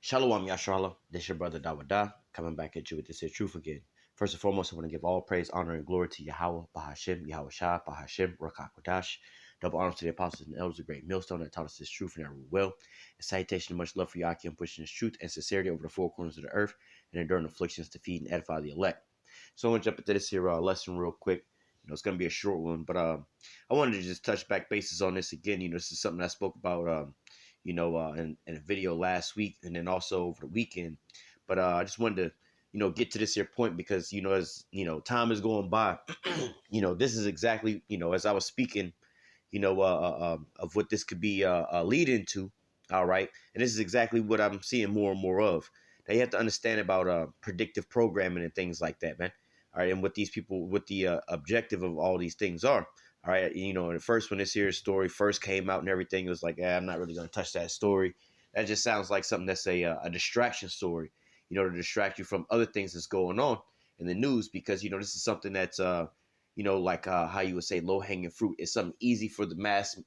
Shalom Yasharala, this your brother Dawada, coming back at you with this here truth again. First and foremost, I want to give all praise, honor, and glory to Yahweh, Bahashim, Yahweh Shah, Bahashim, Rakakwadash. Double honor to the apostles and elders, the great millstone that taught us this truth and our will. And salutation and much love for Yakim, pushing this truth and sincerity over the four corners of the earth and enduring afflictions to feed and edify the elect. So I'm going to jump into this here lesson real quick. It's going to be a short one, but I wanted to just touch back bases on this again. This is something I spoke about in a video last week and then also over the weekend. But I just wanted to, get to this here point because, as, time is going by, this is exactly, as I was speaking, of what this could be a lead into. All right. And this is exactly what I'm seeing more and more of. Now you have to understand about predictive programming and things like that, man. All right. And what these people, what the objective of all these things are. All right. And first, when this here story first came out and everything, it was like, I'm not really going to touch that story. That just sounds like something that's a distraction story, to distract you from other things that's going on in the news, because, this is something that's, like how you would say low hanging fruit. It's something easy for the mass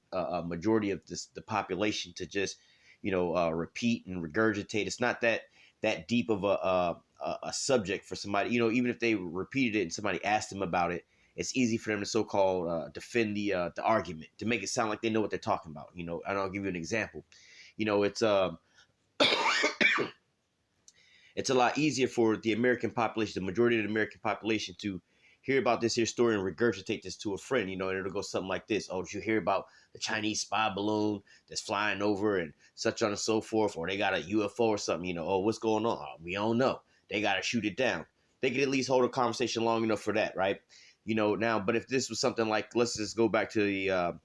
majority of the population to just, repeat and regurgitate. It's not that deep of a subject for somebody, even if they repeated it and somebody asked them about it, it's easy for them to so-called defend the argument, to make it sound like they know what they're talking about. And I'll give you an example. It's it's a lot easier for the American population, the majority of the American population, to hear about this here story and regurgitate this to a friend, and it'll go something like this. Oh, did you hear about the Chinese spy balloon that's flying over and such on and so forth? Or they got a UFO or something, oh, what's going on? Oh, we don't know. They got to shoot it down. They could at least hold a conversation long enough for that, right? Now, but if this was something like, let's just go back to the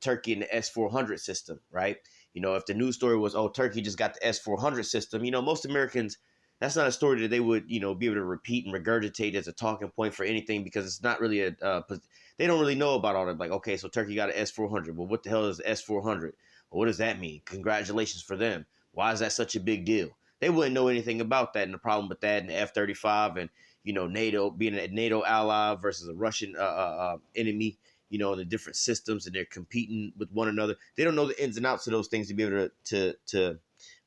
Turkey and the S-400 system, right? If the news story was, oh, Turkey just got the S-400 system, most Americans, that's not a story that they would, be able to repeat and regurgitate as a talking point for anything, because it's not really they don't really know about all that. Like, okay, so Turkey got an S-400. Well, what the hell is S-400? Well, what does that mean? Congratulations for them. Why is that such a big deal? They wouldn't know anything about that. And the problem with that and the F-35 and, NATO being a NATO ally versus a Russian enemy, the different systems, and they're competing with one another. They don't know the ins and outs of those things to be able to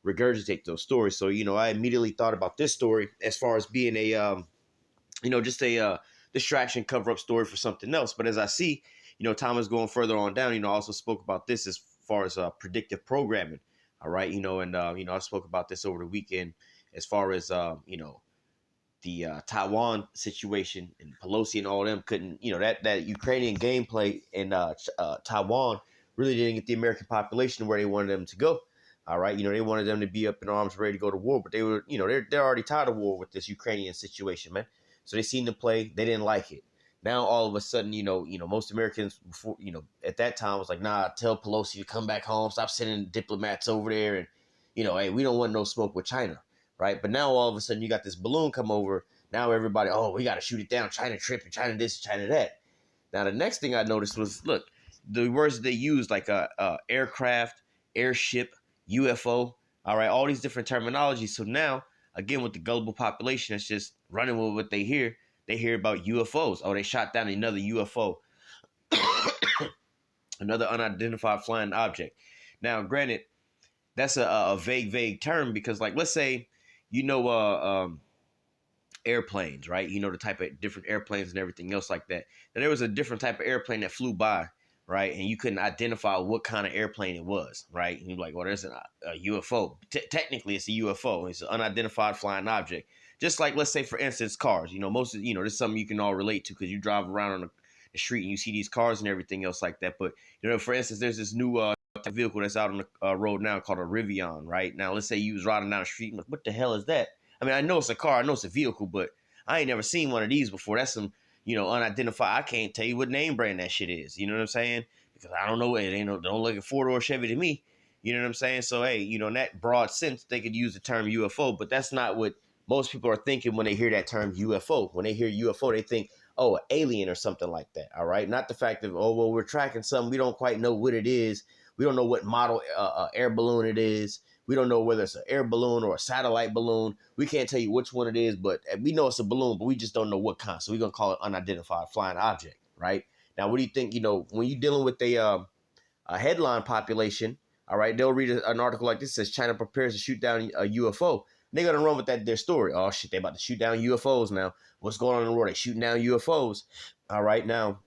regurgitate those stories. So, I immediately thought about this story as far as being a, just a distraction cover up story for something else. But as I see, time is going further on down. I also spoke about this as far as predictive programming. All right. I spoke about this over the weekend as far as, the Taiwan situation and Pelosi and all of them couldn't, that Ukrainian gameplay in Taiwan really didn't get the American population where they wanted them to go. All right. They wanted them to be up in arms, ready to go to war, but they were, they're already tired of war with this Ukrainian situation, man. So they seen the play. They didn't like it. Now, all of a sudden, most Americans before, at that time was like, nah, tell Pelosi to come back home. Stop sending diplomats over there. And, hey, we don't want no smoke with China. Right. But now all of a sudden you got this balloon come over. Now everybody, oh, we got to shoot it down. China tripping, China this, China that. Now, the next thing I noticed was, look, the words they used, like aircraft, airship, UFO. All right. All these different terminologies. So now, again, with the global population that's just running with what they hear about UFOs. Oh, they shot down another UFO, another unidentified flying object. Now, granted, that's a vague term, because, like, let's say, airplanes, right? The type of different airplanes and everything else like that. Now, there was a different type of airplane that flew by, right? And you couldn't identify what kind of airplane it was, right? And you're like, well, there's a UFO. Technically, it's a UFO. It's an unidentified flying object. Just like, let's say, for instance, cars. Most of, this is something you can all relate to, because you drive around on the street and you see these cars and everything else like that. But, for instance, there's this new vehicle that's out on the road now called a Rivian, right? Now, let's say you was riding down the street and like, what the hell is that? I mean, I know it's a car, I know it's a vehicle, but I ain't never seen one of these before. That's some, unidentified. I can't tell you what name brand that shit is. You know what I'm saying? Because I don't know. It ain't no, don't look at 4-door Chevy to me. You know what I'm saying? So, hey, in that broad sense, they could use the term UFO, but that's not what most people are thinking when they hear that term UFO. When they hear UFO, they think, oh, an alien or something like that. All right. Not the fact of, oh, well, we're tracking something. We don't quite know what it is. We don't know what model air balloon it is. We don't know whether it's an air balloon or a satellite balloon. We can't tell you which one it is, but we know it's a balloon, but we just don't know what kind. So we're going to call it unidentified flying object, right? Now, what do you think, when you're dealing with a headline population, All right, they'll read an article like this, says China prepares to shoot down a UFO. They're gonna run with their story. Oh shit, they about to shoot down UFOs now. What's going on in the world? They shooting down UFOs. All right, now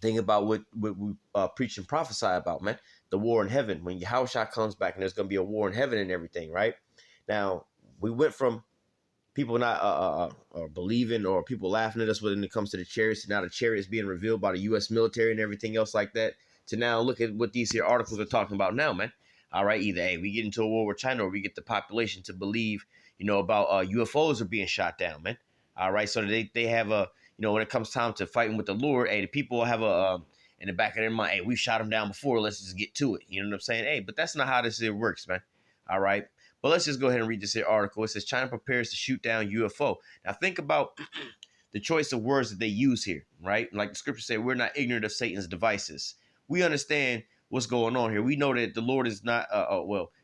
think about what we preach and prophesy about, man. The war in heaven. When Yahushua comes back and there's gonna be a war in heaven and everything, right? Now we went from people not believing or people laughing at us when it comes to the chariots, to now the chariots being revealed by the U.S. military and everything else like that, to now look at what these here articles are talking about now, man. All right, either hey, we get into a war with China, or we get the population to believe, about UFOs are being shot down, man. All right, so they have a, when it comes time to fighting with the Lord, hey, the people have a in the back of their mind, hey, we shot them down before, let's just get to it. You know what I'm saying? Hey, but that's not how this here works, man. All right. But let's just go ahead and read this here article. It says China prepares to shoot down UFO. Now think about the choice of words that they use here, right? Like the scripture say, we're not ignorant of Satan's devices. We understand what's going on here. We know that the Lord is not,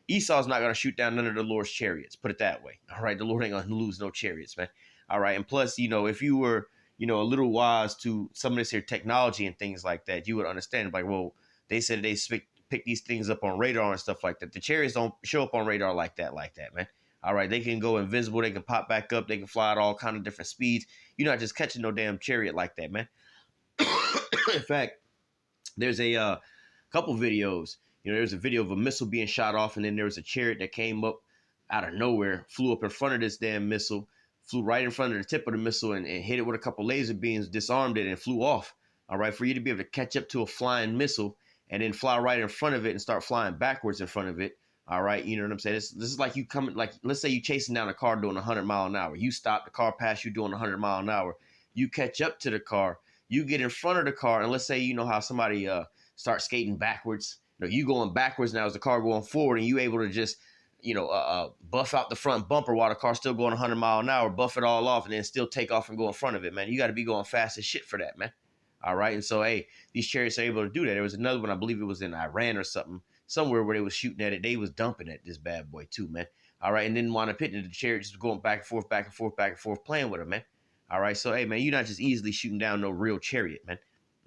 Esau's not going to shoot down none of the Lord's chariots. Put it that way. All right. The Lord ain't going to lose no chariots, man. All right. And plus, if you were, a little wise to some of this here technology and things like that, you would understand, like, well, they said they pick these things up on radar and stuff like that. The chariots don't show up on radar like that, man. All right, they can go invisible, they can pop back up, they can fly at all kind of different speeds. You're not just catching no damn chariot like that, man. In fact, there's a couple videos. There's a video of a missile being shot off, and then there was a chariot that came up out of nowhere, flew up in front of this damn missile, flew right in front of the tip of the missile and hit it with a couple laser beams, disarmed it, and flew off. All right, for you to be able to catch up to a flying missile and then fly right in front of it and start flying backwards in front of it. All right, you know what I'm saying? This is like you coming, like, let's say you chasing down a car doing 100 mile an hour. You stop, the car past you doing 100 mile an hour. You catch up to the car. You get in front of the car, and let's say you know how somebody starts skating backwards. You going backwards now as the car going forward, and you able to just buff out the front bumper while the car's still going 100 mile an hour, buff it all off, and then still take off and go in front of it, man. You got to be going fast as shit for that, man. All right. And so, hey, these chariots are able to do that. There was another one, I believe it was in Iran or somewhere where they was shooting at it. They was dumping at this bad boy too, man. All right. And then wind up hitting the chariot, just going back and forth, back and forth, back and forth, playing with them, man. All right. So, hey, man, you're not just easily shooting down no real chariot, man.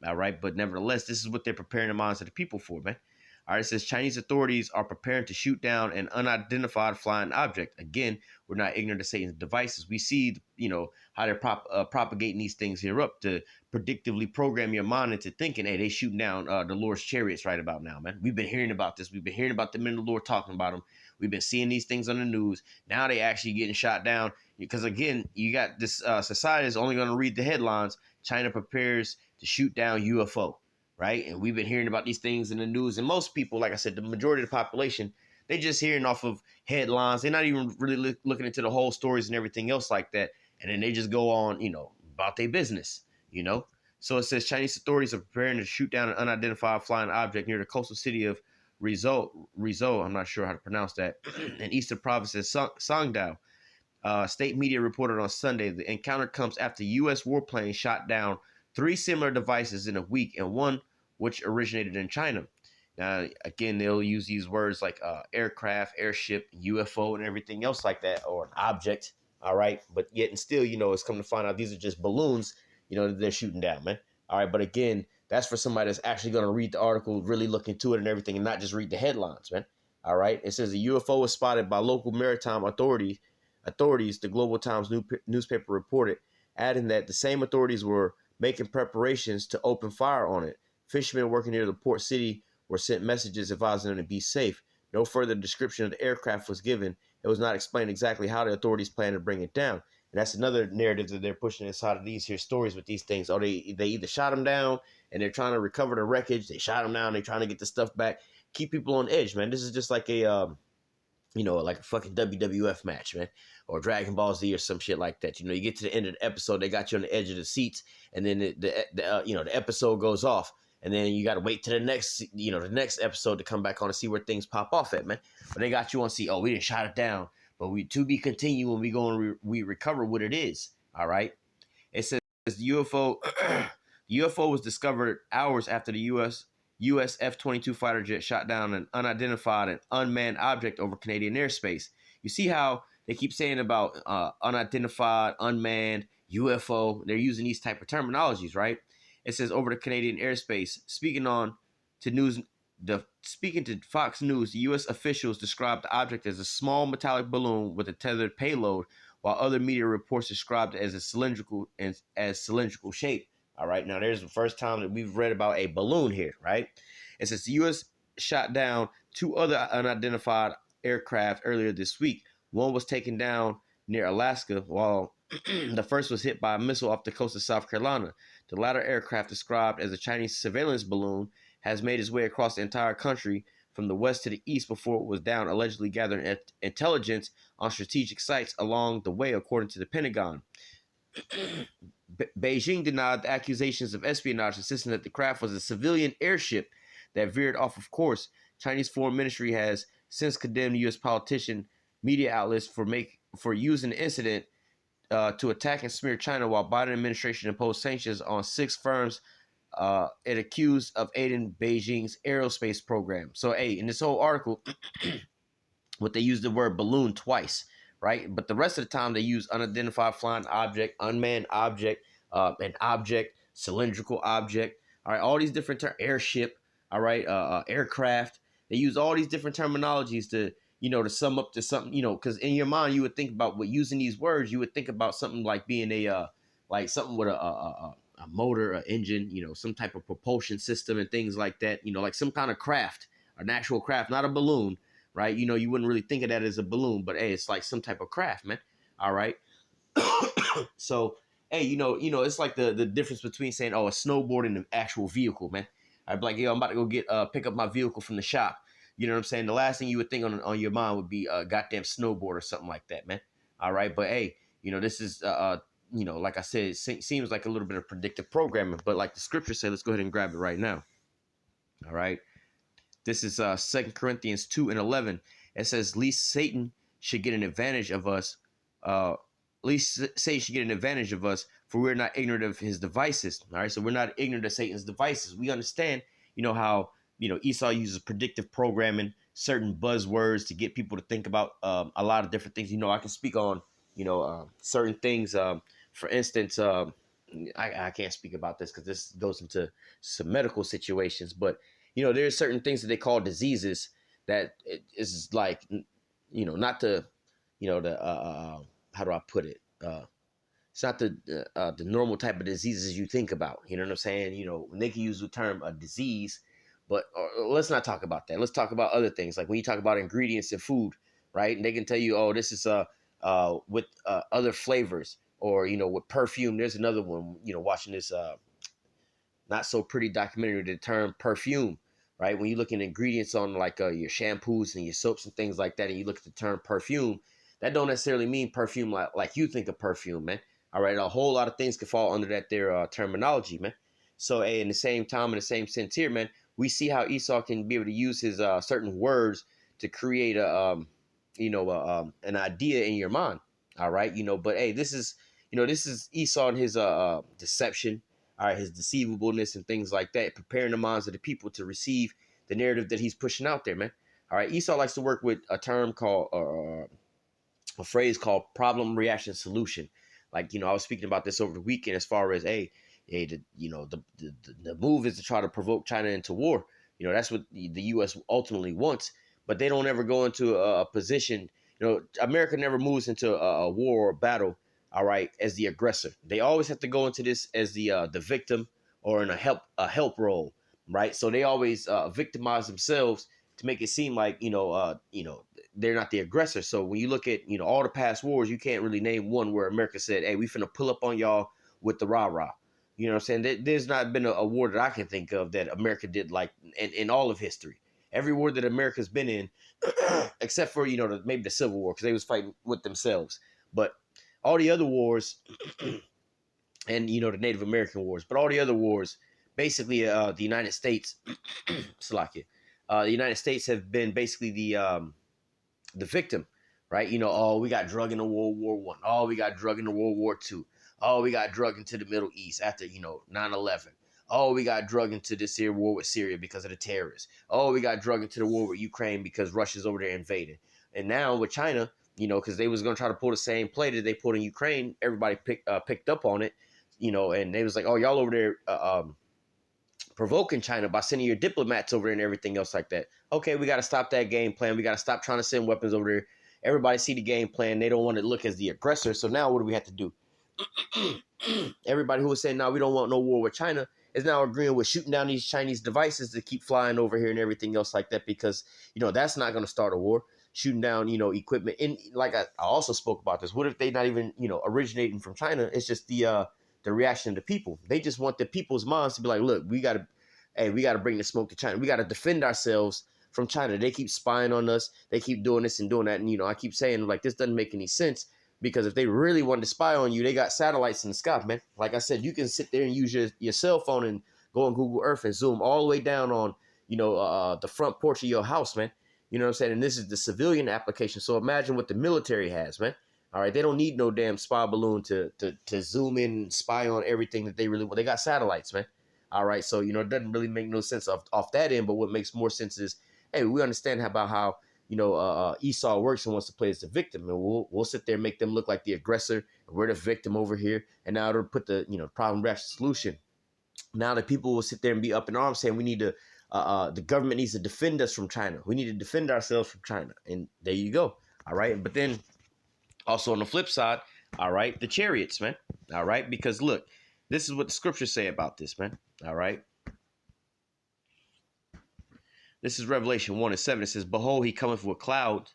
All right. But nevertheless, this is what they're preparing the minds of the people for, man. All right, it says Chinese authorities are preparing to shoot down an unidentified flying object. Again, we're not ignorant of Satan's devices. We see, how they're propagating these things here up to predictively program your mind into thinking, hey, they shooting down the Lord's chariots right about now, man. We've been hearing about this. We've been hearing about the men of the Lord talking about them. We've been seeing these things on the news. Now they actually getting shot down because, again, you got this society is only going to read the headlines. China prepares to shoot down UFO. Right. And we've been hearing about these things in the news. And most people, like I said, the majority of the population, they just hearing off of headlines. They're not even really looking into the whole stories and everything else like that. And then they just go on, about their business, So it says Chinese authorities are preparing to shoot down an unidentified flying object near the coastal city of Rizhou. I'm not sure how to pronounce that. In eastern province of Sangdao. State media reported on Sunday the encounter comes after U.S. warplanes shot down 3 similar devices in a week, and one which originated in China. Now, again, they'll use these words like aircraft, airship, UFO, and everything else like that, or an object. All right. But yet and still, it's come to find out these are just balloons, that they're shooting down, man. All right. But again, that's for somebody that's actually going to read the article, really look into it and everything, and not just read the headlines, man. All right. It says a UFO was spotted by local maritime authorities, the Global Times newspaper reported, adding that the same authorities were making preparations to open fire on it. Fishermen working near the port city were sent messages advising them to be safe. No further description of the aircraft was given. It was not explained exactly how the authorities plan to bring it down. And that's another narrative that they're pushing inside of these here stories with these things. Oh, they either shot them down and they're trying to recover the wreckage. They shot them down. They're trying to get the stuff back. Keep people on edge, man. This is just like a, like a fucking WWF match, man, or Dragon Ball Z or some shit like that. You get to the end of the episode, they got you on the edge of the seats, and then the episode goes off, and then you got to wait to the next episode to come back on and see where things pop off at, man. But they got you on see, oh, we didn't shot it down, but we to be continued when we go and we recover what it is. All right. It says the UFO, the UFO was discovered hours after the U.S. F-22 fighter jet shot down an unidentified and unmanned object over Canadian airspace. You see how they keep saying about unidentified, unmanned, UFO. They're using these type of terminologies, right? It says over the Canadian airspace. Speaking on to Speaking to Fox News, the U.S. officials described the object as a small metallic balloon with a tethered payload, while other media reports described it as a cylindrical shape. All right, now there's the first time that we've read about a balloon here, right? It says the U.S. shot down two other unidentified aircraft earlier this week. One was taken down near Alaska, while the first was hit by a missile off the coast of South Carolina. The latter aircraft, described as a Chinese surveillance balloon, has made its way across the entire country from the west to the east before it was down, allegedly gathering intelligence on strategic sites along the way, according to the Pentagon. Beijing denied the accusations of espionage, insisting that the craft was a civilian airship that veered off of course. Chinese Foreign Ministry has since condemned U.S. politician media outlets for using the incident to attack and smear China, while Biden administration imposed sanctions on 6 firms it accused of aiding Beijing's aerospace program. So, in this whole article, what they use the word balloon twice, right? But the rest of the time they use unidentified flying object, unmanned object, an object, cylindrical object. All right, all these different airship. All right, aircraft. They use all these different terminologies to to sum up to something. Because in your mind you would think about using these words. You would think about something like being like something with a motor, an engine, some type of propulsion system and things like that. Like some kind of craft, an actual craft, not a balloon, right? You wouldn't really think of that as a balloon, but hey, it's like some type of craft, man. All right. So, hey, it's like the difference between saying, oh, a snowboard and an actual vehicle, man. I'd be like, yo, I'm about to go pick up my vehicle from the shop. You know what I'm saying? The last thing you would think on your mind would be a goddamn snowboard or something like that, man. All right. But hey, this is, like I said, it seems like a little bit of predictive programming, but like the scripture said, let's go ahead and grab it right now. All right. This is 2 Corinthians 2:11. It says, least Satan should get an advantage of us. Least Satan should get an advantage of us, for we're not ignorant of his devices. All right. So we're not ignorant of Satan's devices. We understand, how, Esau uses predictive programming, certain buzzwords to get people to think about a lot of different things. I can speak on, certain things. For instance, I can't speak about this because this goes into some medical situations, but there's certain things that they call diseases that is like, not the, how do I put it? It's not the normal type of diseases you think about. You know what I'm saying? When they can use the term a disease, but let's not talk about that. Let's talk about other things. Like when you talk about ingredients in food, right? And they can tell you, oh, this is with other flavors, or with perfume. There's another one. Watching this not so pretty documentary, the term perfume, right? When you look at ingredients on like your shampoos and your soaps and things like that, and you look at the term perfume, that don't necessarily mean perfume like you think of perfume, man. All right, a whole lot of things can fall under that their terminology, man. So, hey, in the same time, in the same sense here, man, we see how Esau can be able to use his certain words to create an idea in your mind. All right, but hey, this is Esau and his deception. All right, his deceivableness and things like that, preparing the minds of the people to receive the narrative that he's pushing out there, man. All right, Esau likes to work with a term called, a phrase called problem, reaction, solution. Like, I was speaking about this over the weekend as far as, the move is to try to provoke China into war. That's what the U.S. ultimately wants, but they don't ever go into a position. America never moves into a war or a battle, all right, as the aggressor. They always have to go into this as the victim or in a help role, right? So they always victimize themselves to make it seem like they're not the aggressor. So when you look at all the past wars, you can't really name one where America said, "Hey, we finna pull up on y'all with the rah rah." You know what I'm saying? There's not been a war that I can think of that America did like in all of history. Every war that America's been in, except for maybe the Civil War, because they was fighting with themselves, but all the other wars and the Native American wars, but all the other wars, basically the United States, Slovakia, the United States have been basically the victim, right? Oh, we got drug into World War One. Oh, we got drug into World War Two. Oh, we got drug into the Middle East after 9/11. Oh, we got drug into this here war with Syria because of the terrorists. Oh, we got drug into the war with Ukraine because Russia's over there invading. And now with China, because they was going to try to pull the same play that they pulled in Ukraine, everybody picked up on it, and they was like, oh, y'all over there provoking China by sending your diplomats over there and everything else like that. Okay, we got to stop that game plan. We got to stop trying to send weapons over there. Everybody see the game plan. They don't want to look as the aggressor. So now what do we have to do? Everybody who was saying, no, we don't want no war with China is now agreeing with shooting down these Chinese devices to keep flying over here and everything else like that, because, that's not going to start a war. Shooting down, equipment. And like I also spoke about this. What if they not even, originating from China? It's just the reaction of the people. They just want the people's minds to be like, look, we got to bring the smoke to China. We got to defend ourselves from China. They keep spying on us. They keep doing this and doing that. And, I keep saying, like, this doesn't make any sense, because if they really wanted to spy on you, they got satellites in the sky, man. Like I said, you can sit there and use your cell phone and go on Google Earth and zoom all the way down on, the front porch of your house, man. You know what I'm saying? And this is the civilian application. So imagine what the military has, man. All right, they don't need no damn spy balloon to zoom in and spy on everything that they really want. They got satellites, man. All right, so, it doesn't really make no sense off that end. But what makes more sense is, hey, we understand about how, Esau works and wants to play as the victim. And we'll sit there and make them look like the aggressor. And we're the victim over here. And now it'll put the, problem back to solution. Now the people will sit there and be up in arms saying we need to, the government needs to defend us from China. We need to defend ourselves from China. And there you go. All right. But then also on the flip side, all right, the chariots, man. All right. Because look, this is what the scriptures say about this, man. All right. This is Revelation 1:7. It says, behold, he cometh with clouds,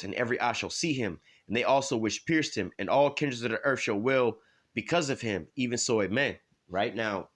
and every eye shall see him. And they also which pierced him, and all kindreds of the earth shall wail because of him. Even so, amen. Right now,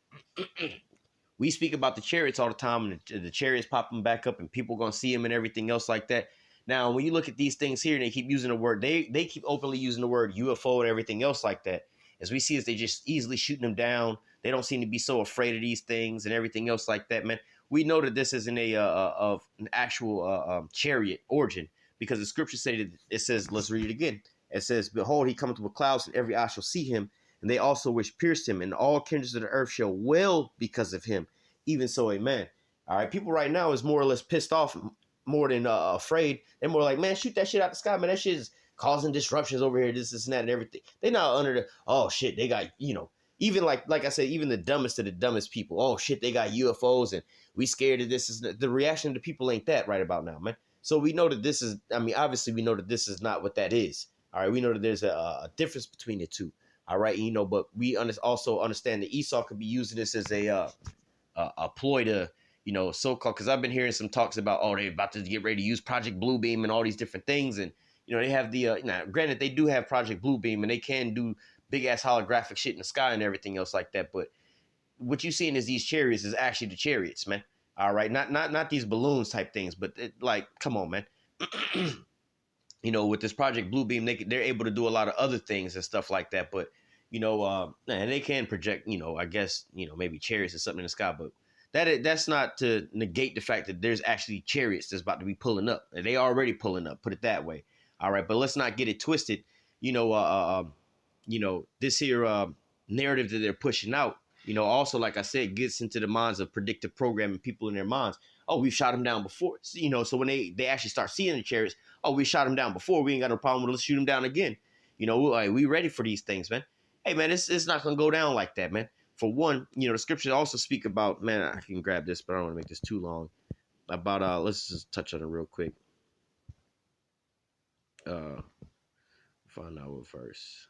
we speak about the chariots all the time, and the chariots popping back up, and people going to see them and everything else like that. Now, when you look at these things here, and they keep using the word, they keep openly using the word UFO and everything else like that. As we see, as they just easily shooting them down. They don't seem to be so afraid of these things and everything else like that, man. We know that this isn't of an actual chariot origin, because the scripture said it says, let's read it again. It says, behold, he cometh with clouds, and every eye shall see him. And they also which pierced him, and all kindreds of the earth shall wail because of him. Even so, amen. All right, people right now is more or less pissed off more than afraid. They're more like, man, shoot that shit out the sky, man. That shit is causing disruptions over here, this and that and everything. They're not under the, oh shit, they got, even like I said, even the dumbest of the dumbest people, oh shit, they got UFOs and we scared of this. Is the reaction of the people ain't that right about now, man. So we know that this is, obviously we know that this is not what that is. All right, we know that there's a difference between the two. All right, but we also understand that Esau could be using this as a ploy to, so-called, because I've been hearing some talks about, oh, they're about to get ready to use Project Bluebeam and all these different things. And, they have the, now, granted, they do have Project Bluebeam and they can do big-ass holographic shit in the sky and everything else like that. But what you're seeing is these chariots is actually the chariots, man. All right, not these balloons type things, but come on, man. With this Project Bluebeam, they're able to do a lot of other things and stuff like that. But, and they can project, I guess, maybe chariots or something in the sky, but that's not to negate the fact that there's actually chariots that's about to be pulling up. And they already pulling up, put it that way. All right, but let's not get it twisted. This here narrative that they're pushing out, also, like I said, gets into the minds of predictive programming people in their minds. Oh, we've shot them down before. So when they actually start seeing the chariots, oh, we shot them down before. We ain't got no problem with it. Let's shoot them down again. We ready for these things, man. Hey, man, it's not going to go down like that, man. For one, the scriptures also speak about, man, I can grab this, but I don't want to make this too long. About, let's just touch on it real quick. Find out what verse.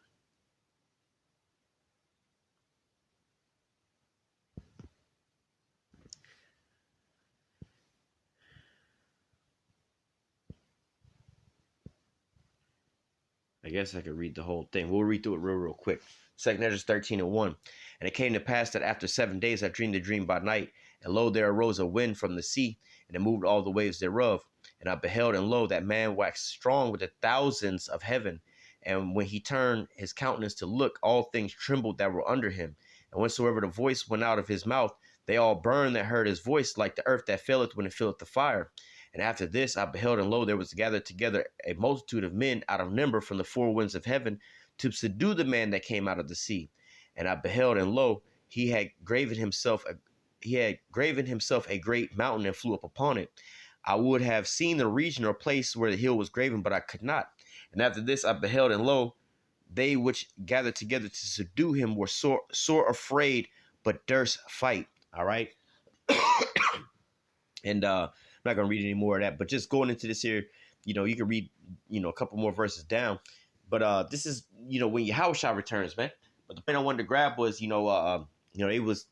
I guess I could read the whole thing. We'll read through it real quick. 2 Ezra 13:1. And it came to pass that after 7 days I dreamed a dream by night, and lo, there arose a wind from the sea, and it moved all the waves thereof. And I beheld, and lo, that man waxed strong with the thousands of heaven. And when he turned his countenance to look, all things trembled that were under him. And whensoever the voice went out of his mouth, they all burned that heard his voice, like the earth that faileth when it filleth the fire. And after this I beheld, and lo, there was gathered together a multitude of men out of number from the four winds of heaven to subdue the man that came out of the sea. And I beheld, and lo, he had graven himself a great mountain and flew up upon it. I would have seen the region or place where the hill was graven, but I could not. And after this I beheld, and lo, they which gathered together to subdue him were sore afraid, but durst fight. All right. And I'm not gonna read any more of that, but just going into this here, you can read, a couple more verses down. But this is, when Yahushua returns, man. But the point I wanted to grab was, it was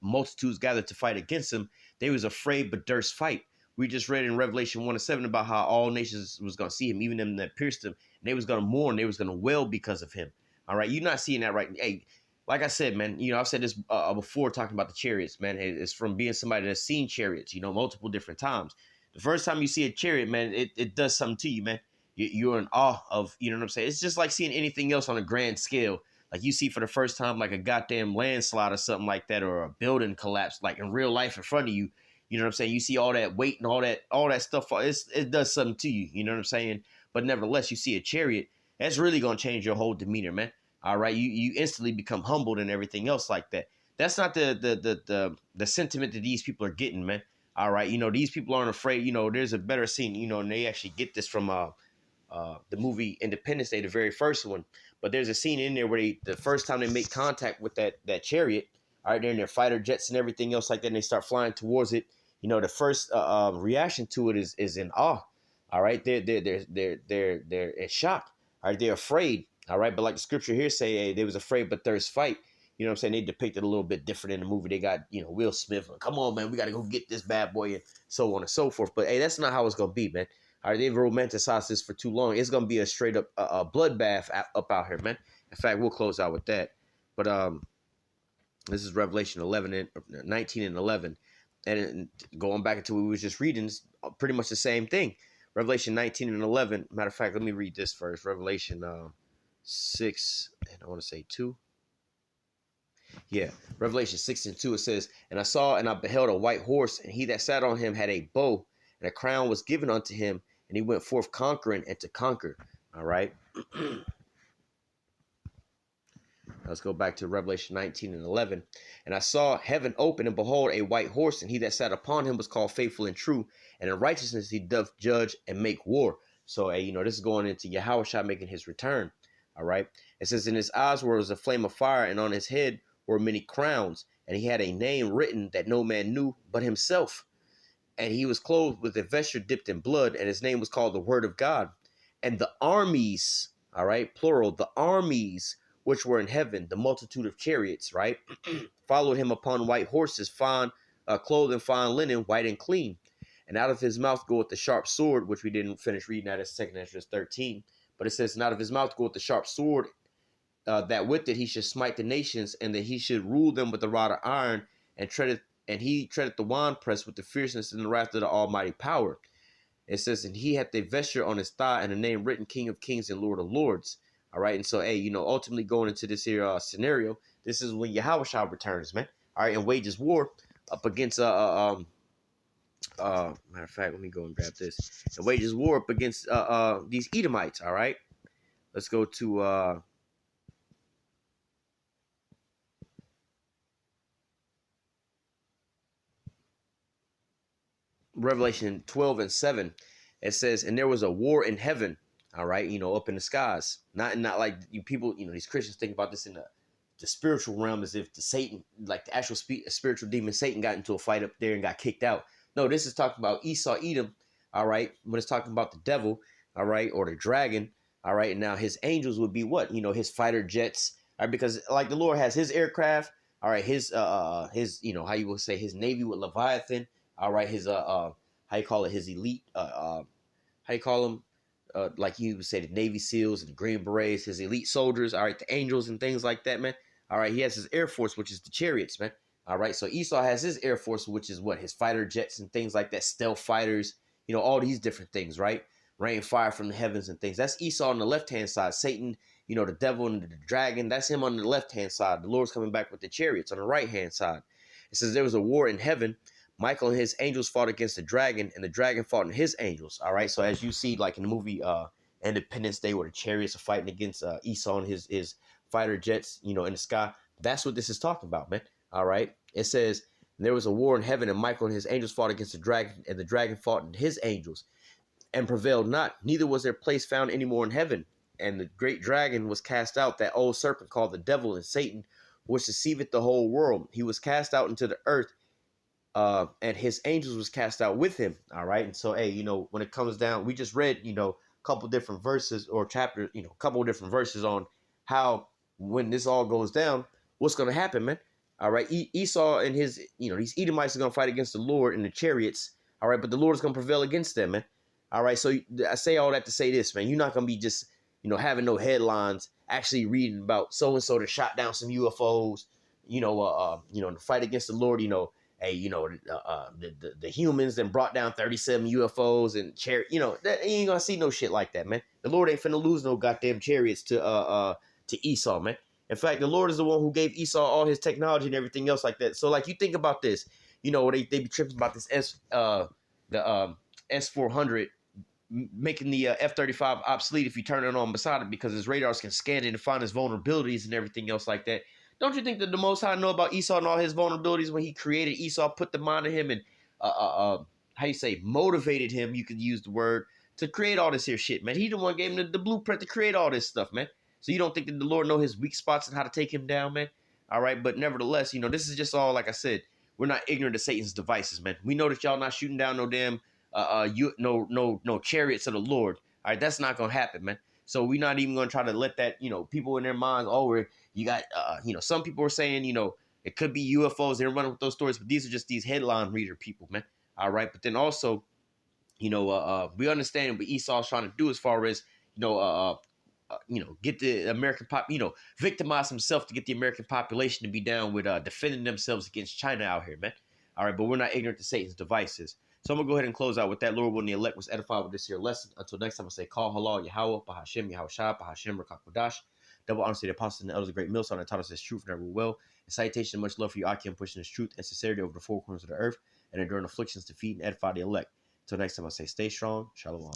multitudes gathered to fight against him. They was afraid but durst fight. We just read in Revelation 1:7 about how all nations was gonna see him, even them that pierced him, and they was gonna mourn, they was gonna wail because of him. All right, you're not seeing that right. Hey, like I said, man, I've said this before talking about the chariots, man. It's from being somebody that's seen chariots, multiple different times. The first time you see a chariot, man, it does something to you, man. You're in awe of, you know what I'm saying? It's just like seeing anything else on a grand scale. Like you see for the first time, like a goddamn landslide or something like that, or a building collapse, like in real life in front of you. You know what I'm saying? You see all that weight and all that stuff. It does something to you. You know what I'm saying? But nevertheless, you see a chariot, that's really gonna change your whole demeanor, man. All right, you instantly become humbled and everything else like that. That's not the sentiment that these people are getting, man. All right, these people aren't afraid. There's a better scene, and they actually get this from the movie Independence Day, the very first one. But there's a scene in there where the first time they make contact with that chariot, all right, they're in their fighter jets and everything else like that, and they start flying towards it. The first reaction to it is in awe. All right, they're in shock. All right, they're afraid. All right, but like the scripture here say, hey, they was afraid but thirst fight. You know what I'm saying? They depicted a little bit different in the movie. They got, Will Smith. Come on, man, we got to go get this bad boy and so on and so forth. But hey, that's not how it's gonna be, man. All right, they've romanticized this for too long. It's gonna be a straight up bloodbath up out here, man. In fact, we'll close out with that. But this is Revelation 19 and 11, and going back into what we was just reading, is pretty much the same thing. Revelation 19 and 11. Matter of fact, let me read this first. Revelation 6, and I want to say 2. Yeah, Revelation 6 and 2, it says, and I saw and I beheld a white horse, and he that sat on him had a bow, and a crown was given unto him, and he went forth conquering and to conquer. All right. Let's go back to Revelation 19 and 11. And I saw heaven open, and behold, a white horse, and he that sat upon him was called Faithful and True, and in righteousness he doth judge and make war. So, this is going into Yahushua making his return. All right. It says, in his eyes was a flame of fire, and on his head were many crowns, and he had a name written that no man knew but himself. And he was clothed with a vesture dipped in blood, and his name was called the Word of God. And the armies, all right, plural, the armies which were in heaven, the multitude of chariots, right, followed him upon white horses, clothed in fine linen, white and clean. And out of his mouth goeth the sharp sword, which we didn't finish reading at 2 Esdras 13. But it says, and out of his mouth goeth the sharp sword, that with it he should smite the nations, and that he should rule them with the rod of iron, and he treadeth the winepress with the fierceness and the wrath of the almighty power. It says, and he hath a vesture on his thigh, and a name written, King of Kings and Lord of Lords. All right, and so, hey, ultimately going into this here scenario, this is when Yahushua returns, man. All right, and wages war up against matter of fact, let me go and grab this. And wages war up against these Edomites. All right, let's go to Revelation 12 and 7. It says, and there was a war in heaven. All right, up in the skies. Not like you people, these Christians think about this in the spiritual realm as if the Satan, like the actual spiritual demon Satan, got into a fight up there and got kicked out. No, this is talking about Esau, Edom. All right, when it's talking about the devil, all right, or the dragon. All right, and now his angels would be what? His fighter jets. All right, because like the Lord has his aircraft. All right, his how you would say his navy with Leviathan. All right, his how you call it, his elite how you call them, like you would say the Navy SEALs and the Green Berets, his elite soldiers, all right, the angels and things like that, man. All right, he has his Air Force, which is the chariots, man. All right, so Esau has his Air Force, which is what? His fighter jets and things like that, stealth fighters, all these different things, right? Rain fire from the heavens and things. That's Esau on the left-hand side. Satan, the devil and the dragon, that's him on the left-hand side. The Lord's coming back with the chariots on the right-hand side. It says there was a war in heaven. Michael and his angels fought against the dragon, and the dragon fought in his angels. All right, so as you see, like in the movie Independence Day, where the chariots are fighting against Esau and his fighter jets, in the sky, that's what this is talking about, man. All right, it says there was a war in heaven, and Michael and his angels fought against the dragon, and the dragon fought in his angels, and prevailed not. Neither was their place found any more in heaven. And the great dragon was cast out, that old serpent called the devil and Satan, which deceiveth the whole world. He was cast out into the earth, and his angels was cast out with him. All right. And so, hey, when it comes down, we just read, a couple different verses or chapters, a couple of different verses on how when this all goes down, what's going to happen, man. All right. Esau and his, these Edomites are going to fight against the Lord in the chariots. All right. But the Lord is going to prevail against them, man. All right. So I say all that to say this, man. You're not going to be just, having no headlines, actually reading about so-and-so that shot down some UFOs, the fight against the Lord, hey, the humans then brought down 37 UFOs and that you ain't gonna see no shit like that, man. The Lord ain't finna lose no goddamn chariots to Esau, man. In fact, the Lord is the one who gave Esau all his technology and everything else like that. So, like, you think about this, they be tripping about this S-400 making the F-35 obsolete if you turn it on beside it because his radars can scan it and find his vulnerabilities and everything else like that. Don't you think that the Most High know about Esau and all his vulnerabilities when he created Esau, put them onto him, and how you say motivated him? You could use the word to create all this here shit, man. He the one gave him the blueprint to create all this stuff, man. So you don't think that the Lord know his weak spots and how to take him down, man? All right, but nevertheless, this is just all like I said. We're not ignorant of Satan's devices, man. We know that y'all not shooting down no damn no chariots of the Lord. All right, that's not gonna happen, man. So we're not even gonna try to let that, people in their minds, you got, some people are saying, it could be UFOs. They're running with those stories, but these are just these headline reader people, man. All right, but then also, we understand what Esau's trying to do as far as, get the American victimize himself to get the American population to be down with defending themselves against China out here, man. All right, but we're not ignorant to Satan's devices. So I'm going to go ahead and close out with that. Lord willing, the elect was edified with this here lesson. Until next time, I say, call halal, Yahweh, Bahashem, Yahweh Shah, Bahashem, Rakakodash. Double honor to the apostles and the elders of the great millstone that taught us this truth and ever will. And citation and much love for you, Akim, pushing this truth and sincerity over the four corners of the earth and enduring afflictions to feed and edify the elect. Until next time, I say, stay strong. Shalom.